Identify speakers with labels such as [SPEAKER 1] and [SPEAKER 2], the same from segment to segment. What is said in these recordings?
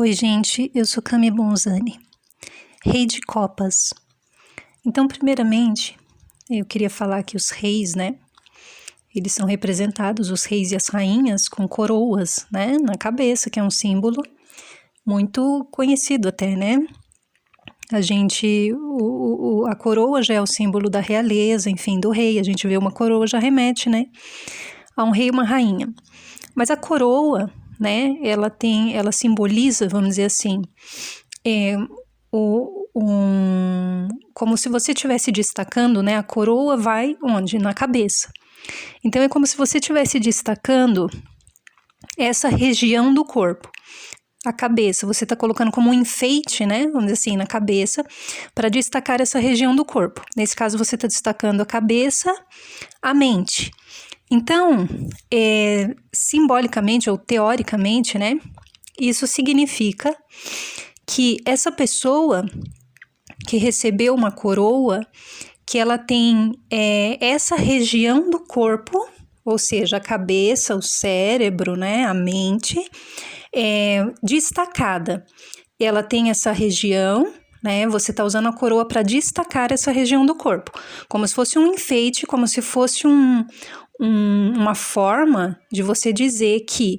[SPEAKER 1] Oi, gente, eu sou Cami Bonzani, rei de copas. Então, primeiramente, eu queria falar que os reis, eles são representados, os reis e as rainhas, com coroas, na cabeça, que é um símbolo muito conhecido até, A coroa já é o símbolo da realeza, enfim, do rei. A gente vê uma coroa, já remete, a um rei e uma rainha. Mas a coroa, ela simboliza, vamos dizer assim, como se você estivesse destacando, a coroa vai onde? Na cabeça. Então, é como se você estivesse destacando essa região do corpo. A cabeça, você está colocando como um enfeite, vamos dizer assim, na cabeça, para destacar essa região do corpo. Nesse caso, você está destacando a cabeça, a mente. Então, simbolicamente ou teoricamente, isso significa que essa pessoa que recebeu uma coroa, que ela tem essa região do corpo, ou seja, a cabeça, o cérebro, a mente, destacada. Ela tem essa região, você está usando a coroa para destacar essa região do corpo, como se fosse um enfeite, como se fosse uma forma de você dizer que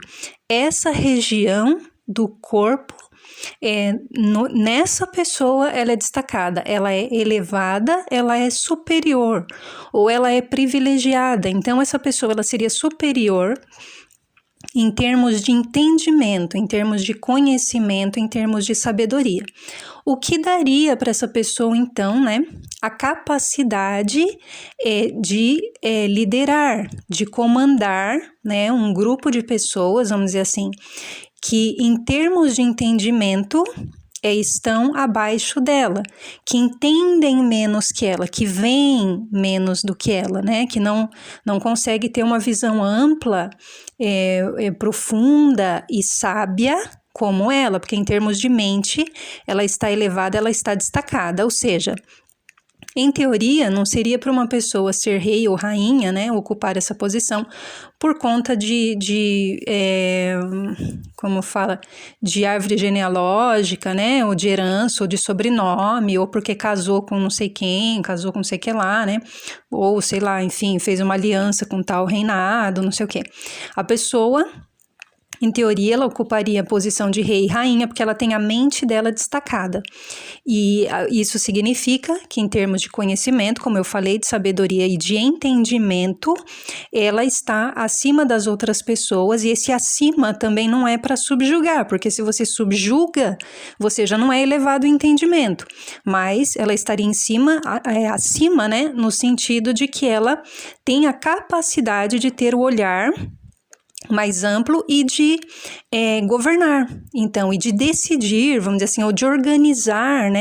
[SPEAKER 1] essa região do corpo, nessa pessoa, ela é destacada, ela é elevada, ela é superior, ou ela é privilegiada. Então, essa pessoa ela seria superior em termos de entendimento, em termos de conhecimento, em termos de sabedoria. O que daria para essa pessoa, então, a capacidade de liderar, de comandar, um grupo de pessoas, vamos dizer assim, que em termos de entendimento estão abaixo dela, que entendem menos que ela, que veem menos do que ela, que não consegue ter uma visão ampla, profunda e sábia como ela, porque em termos de mente ela está elevada, ela está destacada, ou seja, em teoria, não seria para uma pessoa ser rei ou rainha, ocupar essa posição por conta de árvore genealógica, ou de herança, ou de sobrenome, ou porque casou com não sei quem, casou com não sei o que lá, ou sei lá, enfim, fez uma aliança com tal reinado, não sei o que. A pessoa, em teoria, ela ocuparia a posição de rei e rainha porque ela tem a mente dela destacada. E isso significa que, em termos de conhecimento, como eu falei, de sabedoria e de entendimento, ela está acima das outras pessoas, e esse acima também não é para subjugar, porque se você subjuga, você já não é elevado em entendimento, mas ela estaria acima, no sentido de que ela tem a capacidade de ter o olhar mais amplo e de governar, então, e de decidir, vamos dizer assim, ou de organizar,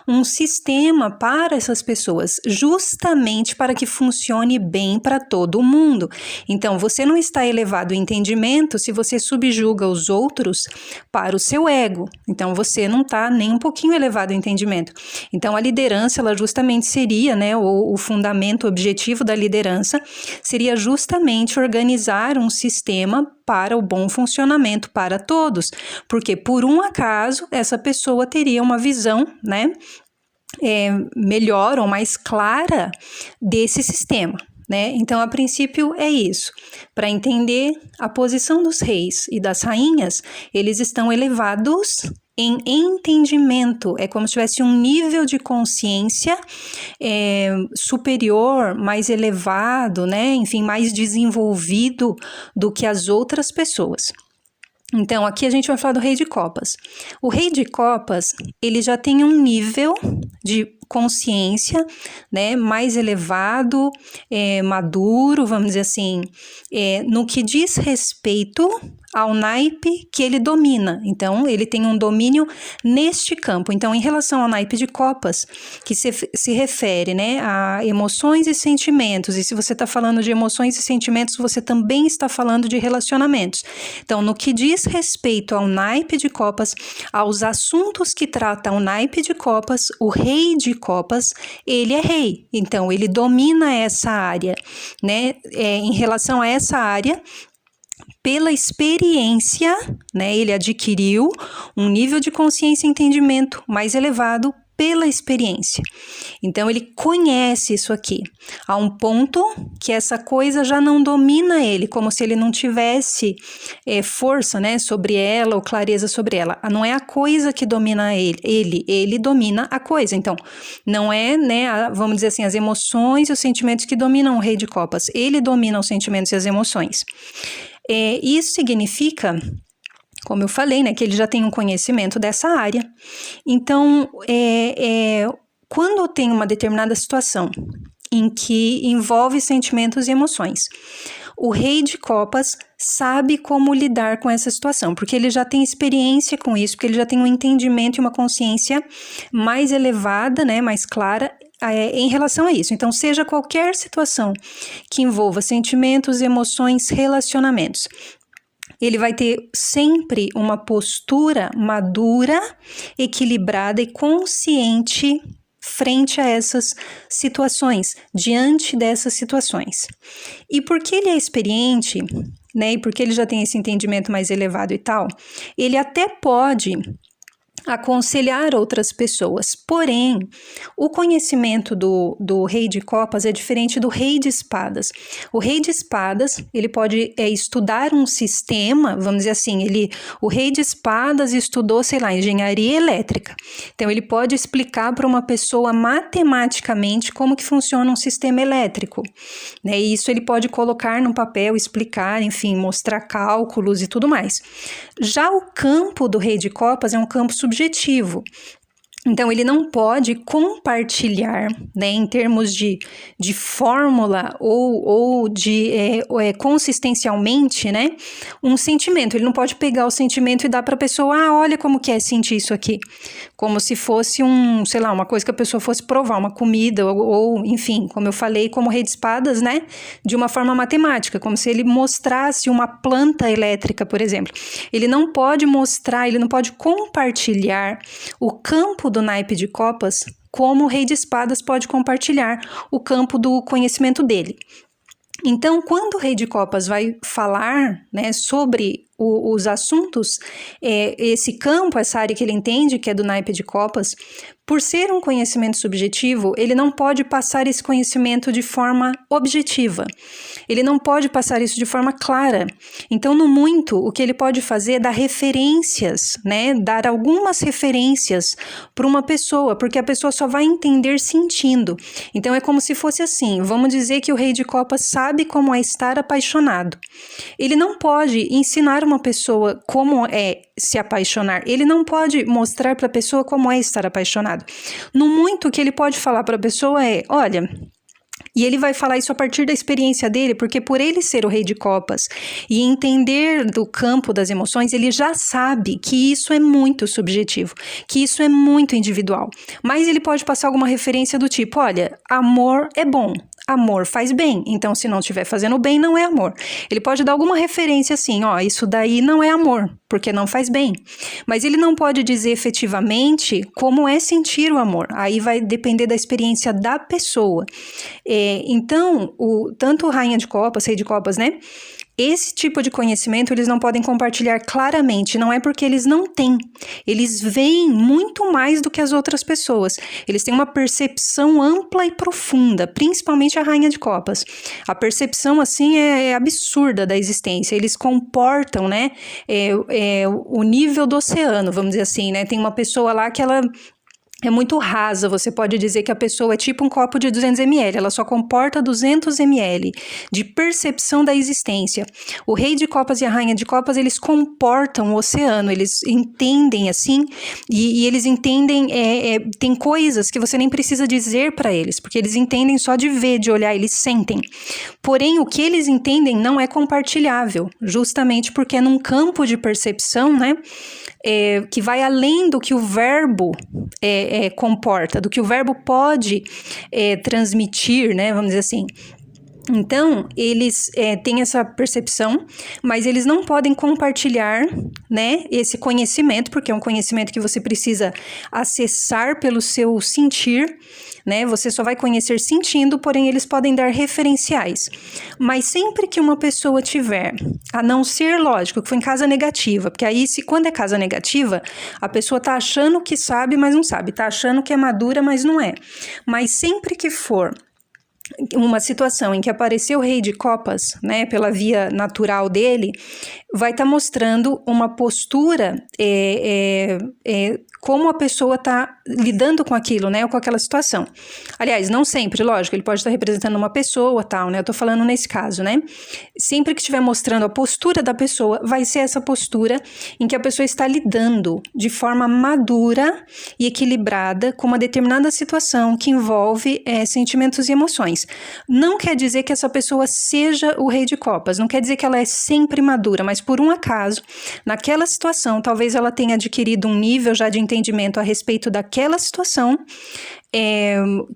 [SPEAKER 1] um sistema para essas pessoas, justamente para que funcione bem para todo mundo. Então, você não está elevado em entendimento se você subjuga os outros para o seu ego. Então, você não está nem um pouquinho elevado em entendimento. Então, a liderança, ela justamente seria, o fundamento objetivo da liderança seria justamente organizar um sistema para o bom funcionamento para todos, porque por um acaso essa pessoa teria uma visão, melhor ou mais clara desse sistema, Então, a princípio é isso. Para entender a posição dos reis e das rainhas, eles estão elevados em entendimento, é como se tivesse um nível de consciência superior, mais elevado, enfim, mais desenvolvido do que as outras pessoas. Então, aqui a gente vai falar do rei de copas. O rei de copas, ele já tem um nível de consciência, mais elevado, maduro, vamos dizer assim, no que diz respeito ao naipe que ele domina. Então, ele tem um domínio neste campo. Então, em relação ao naipe de copas, que se refere, a emoções e sentimentos, e se você está falando de emoções e sentimentos, você também está falando de relacionamentos. Então, no que diz respeito ao naipe de copas, aos assuntos que tratam o naipe de copas, o rei de copas, ele é rei. Então, ele domina essa área, em relação a essa área, pela experiência, né? Ele adquiriu um nível de consciência e entendimento mais elevado pela experiência. Então, ele conhece isso aqui, a um ponto que essa coisa já não domina ele, como se ele não tivesse força, né, sobre ela ou clareza sobre ela. Não é a coisa que domina ele domina a coisa. Então, não é, né, vamos dizer assim, as emoções e os sentimentos que dominam o Rei de Copas. Ele domina os sentimentos e as emoções. Isso significa, como eu falei, né, que ele já tem um conhecimento dessa área. Então, quando eu tenho uma determinada situação em que envolve sentimentos e emoções, o Rei de Copas sabe como lidar com essa situação, porque ele já tem experiência com isso, porque ele já tem um entendimento e uma consciência mais elevada, né, mais clara, em relação a isso. Então, seja qualquer situação que envolva sentimentos, emoções, relacionamentos, ele vai ter sempre uma postura madura, equilibrada e consciente frente a essas situações, diante dessas situações. E porque ele é experiente, né, e porque ele já tem esse entendimento mais elevado e tal, ele até pode aconselhar outras pessoas. Porém, o conhecimento do Rei de Copas é diferente do Rei de Espadas. O Rei de Espadas, ele pode estudar um sistema, vamos dizer assim, o Rei de Espadas estudou, sei lá, engenharia elétrica. Então, ele pode explicar para uma pessoa matematicamente como que funciona um sistema elétrico, né? E isso ele pode colocar no papel, explicar, enfim, mostrar cálculos e tudo mais. Já o campo do Rei de Copas é um campo subjetivo. Então, ele não pode compartilhar, né, em termos de fórmula ou de consistencialmente, né, um sentimento. Ele não pode pegar o sentimento e dar para a pessoa, olha como que é sentir isso aqui. Como se fosse sei lá, uma coisa que a pessoa fosse provar, uma comida ou enfim, como eu falei, como Rei de Espadas, né, de uma forma matemática, como se ele mostrasse uma planta elétrica, por exemplo. Ele não pode mostrar, ele não pode compartilhar o campo do naipe de copas, como o Rei de Espadas pode compartilhar o campo do conhecimento dele. Então, quando o Rei de Copas vai falar, né, sobre os assuntos, esse campo, essa área que ele entende, que é do naipe de copas, por ser um conhecimento subjetivo, ele não pode passar esse conhecimento de forma objetiva. Ele não pode passar isso de forma clara. Então, no muito, o que ele pode fazer é dar referências, né? Dar algumas referências para uma pessoa, porque a pessoa só vai entender sentindo. Então, é como se fosse assim, vamos dizer que o Rei de Copas sabe como é estar apaixonado. Ele não pode ensinar uma pessoa como é se apaixonar. Ele não pode mostrar para a pessoa como é estar apaixonado. No muito, o que ele pode falar para a pessoa é, olha... E ele vai falar isso a partir da experiência dele, porque por ele ser o Rei de Copas e entender do campo das emoções, ele já sabe que isso é muito subjetivo, que isso é muito individual. Mas ele pode passar alguma referência do tipo, olha, amor é bom. Amor faz bem, então se não estiver fazendo bem, não é amor. Ele pode dar alguma referência assim, isso daí não é amor, porque não faz bem. Mas ele não pode dizer efetivamente como é sentir o amor. Aí vai depender da experiência da pessoa. Então, tanto Rainha de Copas, Rei de Copas, né? Esse tipo de conhecimento eles não podem compartilhar claramente, não é porque eles não têm. Eles veem muito mais do que as outras pessoas. Eles têm uma percepção ampla e profunda, principalmente a Rainha de Copas. A percepção, assim, é absurda da existência. Eles comportam, né, o nível do oceano, vamos dizer assim, né? Tem uma pessoa lá que ela... é muito rasa, você pode dizer que a pessoa é tipo um copo de 200 ml, ela só comporta 200 ml de percepção da existência. O Rei de Copas e a Rainha de Copas, eles comportam o oceano, eles entendem assim, e eles entendem, tem coisas que você nem precisa dizer para eles, porque eles entendem só de ver, de olhar, eles sentem. Porém, o que eles entendem não é compartilhável, justamente porque é num campo de percepção, né? Que vai além do que o verbo comporta, do que o verbo pode transmitir, né, vamos dizer assim. Então, eles têm essa percepção, mas eles não podem compartilhar, né, esse conhecimento, porque é um conhecimento que você precisa acessar pelo seu sentir, né? Você só vai conhecer sentindo, porém eles podem dar referenciais. Mas sempre que uma pessoa tiver, a não ser, lógico, que foi em casa negativa, porque aí, quando é casa negativa, a pessoa tá achando que sabe, mas não sabe, tá achando que é madura, mas não é. Mas sempre que for uma situação em que apareceu o Rei de Copas, né, pela via natural dele, vai estar mostrando uma postura, como a pessoa está lidando com aquilo, né, ou com aquela situação. Aliás, não sempre, lógico, ele pode estar representando uma pessoa, tal, né, eu tô falando nesse caso, né. Sempre que estiver mostrando a postura da pessoa, vai ser essa postura em que a pessoa está lidando de forma madura e equilibrada com uma determinada situação que envolve sentimentos e emoções. Não quer dizer que essa pessoa seja o Rei de Copas, não quer dizer que ela é sempre madura, mas por um acaso, naquela situação, talvez ela tenha adquirido um nível já de entendimento a respeito daquela situação,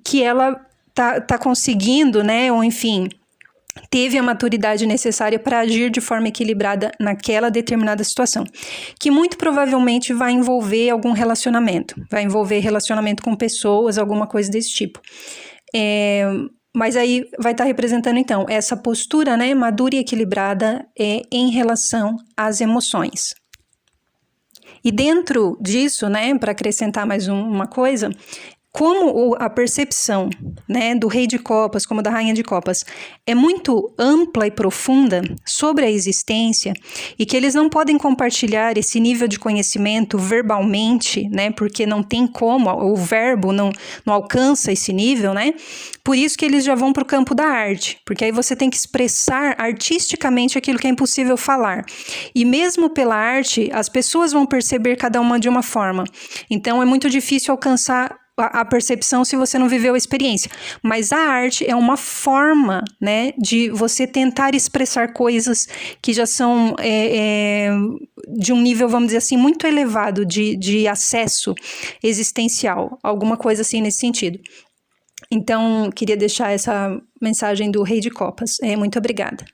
[SPEAKER 1] que ela tá conseguindo, né, ou enfim, teve a maturidade necessária para agir de forma equilibrada naquela determinada situação, que muito provavelmente vai envolver algum relacionamento, vai envolver relacionamento com pessoas, alguma coisa desse tipo. Mas aí vai estar representando, então, essa postura, né, madura e equilibrada em relação às emoções. E dentro disso, né, para acrescentar mais uma coisa, como a percepção, né, do Rei de Copas, como da Rainha de Copas, é muito ampla e profunda sobre a existência e que eles não podem compartilhar esse nível de conhecimento verbalmente, né, porque não tem como, o verbo não alcança esse nível, né, por isso que eles já vão para o campo da arte, porque aí você tem que expressar artisticamente aquilo que é impossível falar. E mesmo pela arte, as pessoas vão perceber cada uma de uma forma. Então, é muito difícil alcançar a percepção se você não viveu a experiência. Mas a arte é uma forma, né, de você tentar expressar coisas que já são de um nível, vamos dizer assim, muito elevado de acesso existencial. Alguma coisa assim nesse sentido. Então, queria deixar essa mensagem do Rei de Copas. Muito obrigada.